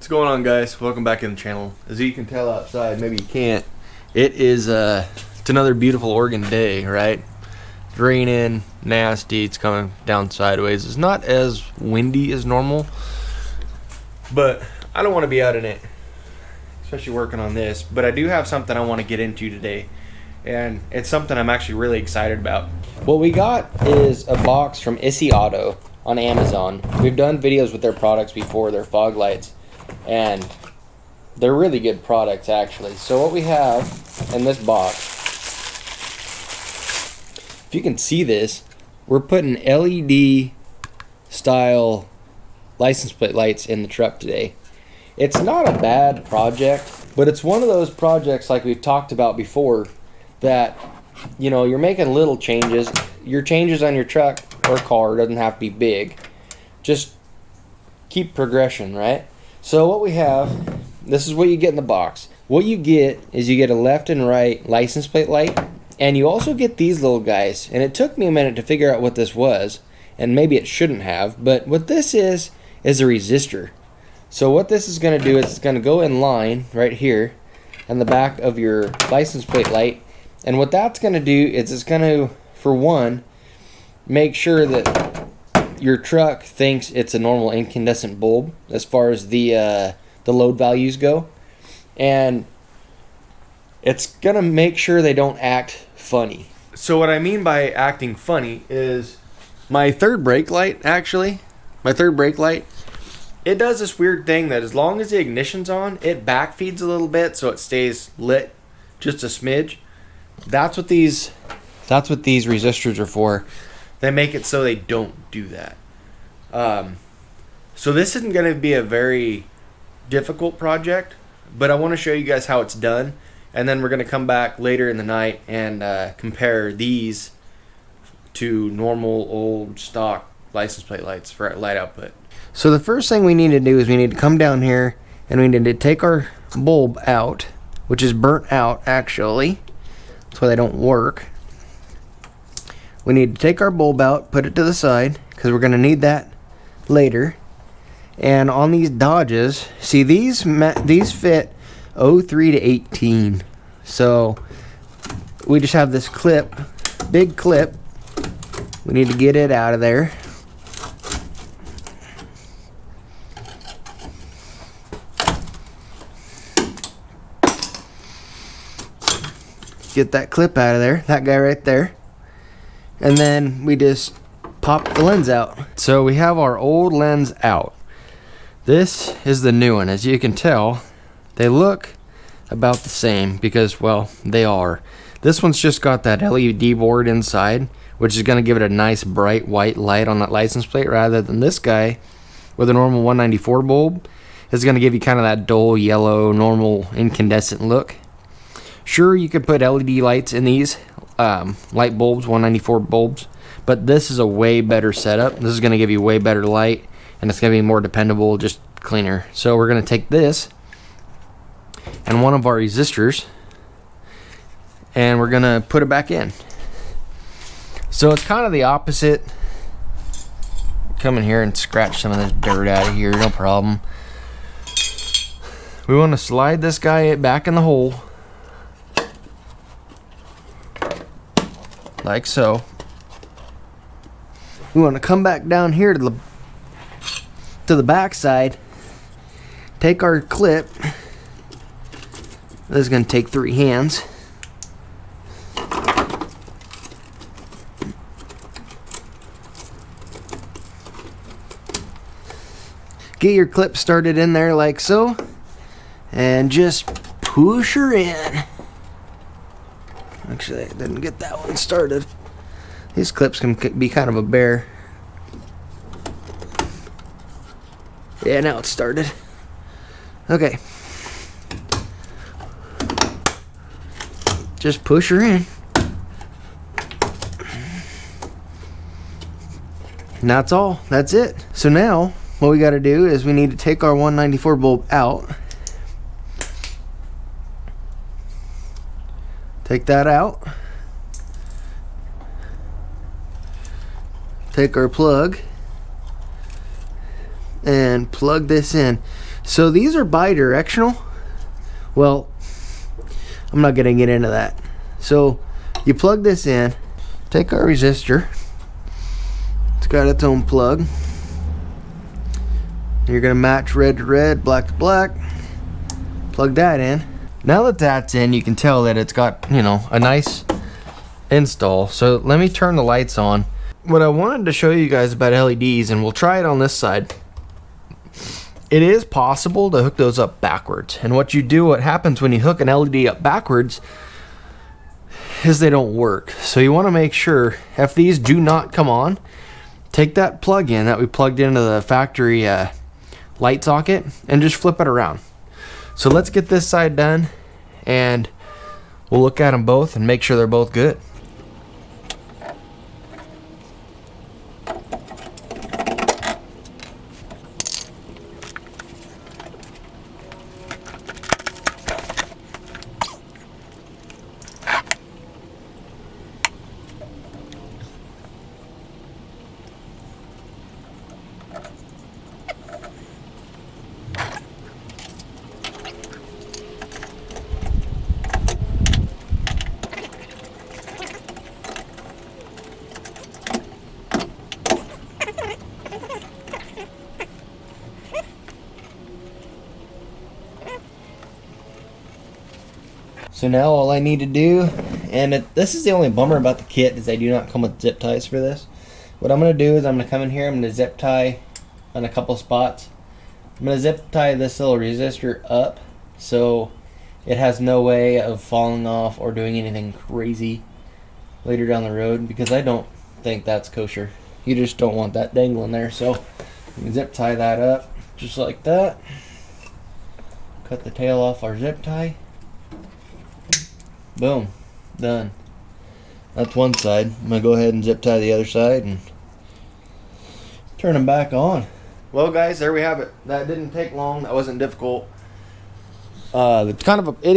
What's going on, guys? Welcome back in the channel. As you can tell outside, maybe you can't, it is it's another beautiful Oregon day, right? It's raining, nasty, it's coming down sideways. It's not as windy as normal, but I don't want to be out in it, especially working on this. But I do have something I want to get into today, and it's something I'm actually really excited about. What we got is a box from Issy Auto on Amazon. We've done videos with their products before, their fog lights, and they're really good products actually. So what we have in this box, if you can see this, we're putting LED style license plate lights in the truck today. It's not a bad project, but it's one of those projects like we've talked about before that, you know, you're making little changes. Your changes on your truck or car doesn't have to be big. Just keep progression, right? So what we have, this is what you get in the box. What you get is you get a left and right license plate light, and you also get these little guys. And it took me a minute to figure out what this was, and maybe it shouldn't have, but what this is a resistor. So what this is going to do is it's going to go in line right here on the back of your license plate light. And what that's going to do is it's going to, for one, make sure that your truck thinks it's a normal incandescent bulb as far as the load values go. And it's going to make sure they don't act funny. So what I mean by acting funny is my third brake light, actually. My third brake light, it does this weird thing that as long as the ignition's on, it backfeeds a little bit so it stays lit just a smidge. That's what these resistors are for. They make it so they don't do that. So this isn't going to be a very difficult project, but I want to show you guys how it's done, and then we're going to come back later in the night and compare these to normal old stock license plate lights for light output. So the first thing we need to do is we need to come down here and we need to take our bulb out, which is burnt out actually. That's why they don't work. We need to take our bulb out, put it to the side, because we're going to need that later. And on these Dodges, see these fit 03 to 18. So we just have this clip, big clip. We need to get it out of there. Get that clip out of there, that guy right there. And then we just pop the lens out. So we have our old lens out. This is the new one. As you can tell, they look about the same because, well, they are. This one's just got that LED board inside, which is going to give it a nice bright white light on that license plate, rather than this guy with a normal 194 bulb is going to give you kind of that dull yellow normal incandescent look. Sure, you could put LED lights in these light bulbs, 194 bulbs, but this is a way better setup. This is going to give you way better light, and it's going to be more dependable, just cleaner. So we're going to take this and one of our resistors, and we're going to put it back in. So it's kind of the opposite. Come in here and scratch some of this dirt out of here, no problem. We want to slide this guy back in the hole, like so. We want to come back down here to the back side, take our clip. This is going to take 3 hands. Get your clip started in there like so, and just push her in. Actually, I didn't get that one started. These clips can be kind of a bear. Yeah, now it's started. Okay. Just push her in. And that's all. That's it. So now, what we got to do is we need to take our 194 bulb out. Take that out. Take our plug and plug this in. So these are bi-directional. Well, I'm not gonna get into that. So you plug this in, take our resistor, it's got its own plug. You're gonna match red to red, black to black, plug that in. Now that that's in, you can tell that it's got, you know, a nice install. So let me turn the lights on. What I wanted to show you guys about LEDs, and we'll try it on this side. It is possible to hook those up backwards. And what happens when you hook an LED up backwards is they don't work. So you want to make sure, if these do not come on, take that plug in that we plugged into the factory light socket and just flip it around. So let's get this side done, and we'll look at them both and make sure they're both good. So now all I need to do, and this is the only bummer about the kit, is they do not come with zip ties for this. What I'm going to do is I'm going to come in here, I'm going to zip tie on a couple spots. I'm going to zip tie this little resistor up so it has no way of falling off or doing anything crazy later down the road, because I don't think that's kosher. You just don't want that dangling there. So you can zip tie that up just like that. Cut the tail off our zip tie. Boom, done. That's one side. I'm gonna go ahead and zip tie the other side and turn them back on. Well guys, there we have it. That didn't take long. That wasn't difficult. It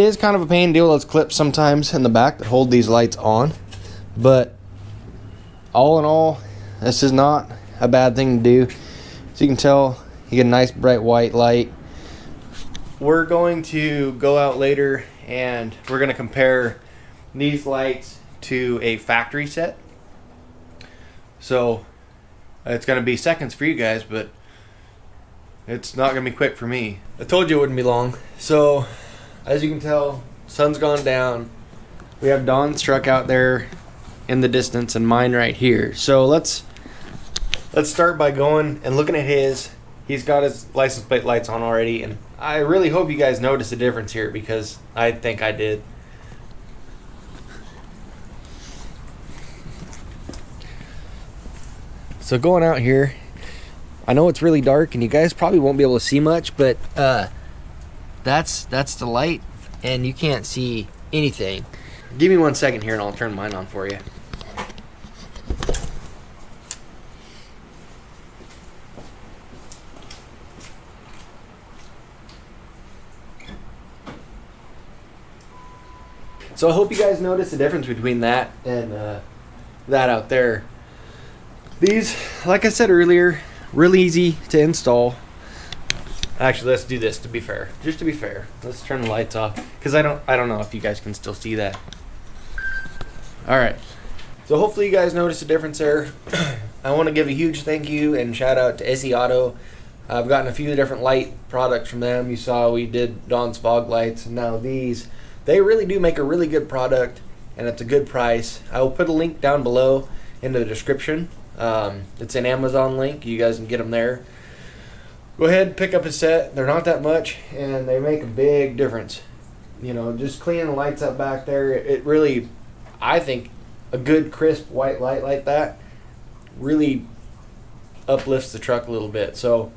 is kind of a pain to deal with those clips sometimes in the back that hold these lights on. But all in all, this is not a bad thing to do. So you can tell, you get a nice bright white light. We're going to go out later and we're going to compare these lights to a factory set. So it's going to be seconds for you guys, but it's not going to be quick for me. I told you it wouldn't be long. So as you can tell, sun's gone down. We have Don's truck out there in the distance and mine right here. So let's start by going and looking at his. He's got his license plate lights on already, and I really hope you guys notice a difference here, because I think I did. So going out here, I know it's really dark and you guys probably won't be able to see much, but that's the light and you can't see anything. Give me 1 second here and I'll turn mine on for you. So I hope you guys notice the difference between that and that out there. These, like I said earlier, really easy to install. Actually, let's do this to be fair. Just to be fair, let's turn the lights off, because I don't know if you guys can still see that. All right. So hopefully you guys notice the difference there. I want to give a huge thank you and shout out to SE Auto. I've gotten a few different light products from them. You saw we did Dawn's fog lights, and now these. They really do make a really good product, and it's a good price. I will put a link down below in the description. It's an Amazon link. You guys can get them there. Go ahead, pick up a set. They're not that much, and they make a big difference. You know, just cleaning the lights up back there, it really, I think, a good crisp white light like that really uplifts the truck a little bit. So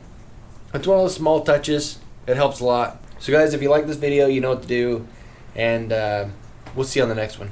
it's one of those small touches. It helps a lot. So guys, if you like this video, you know what to do. And we'll see you on the next one.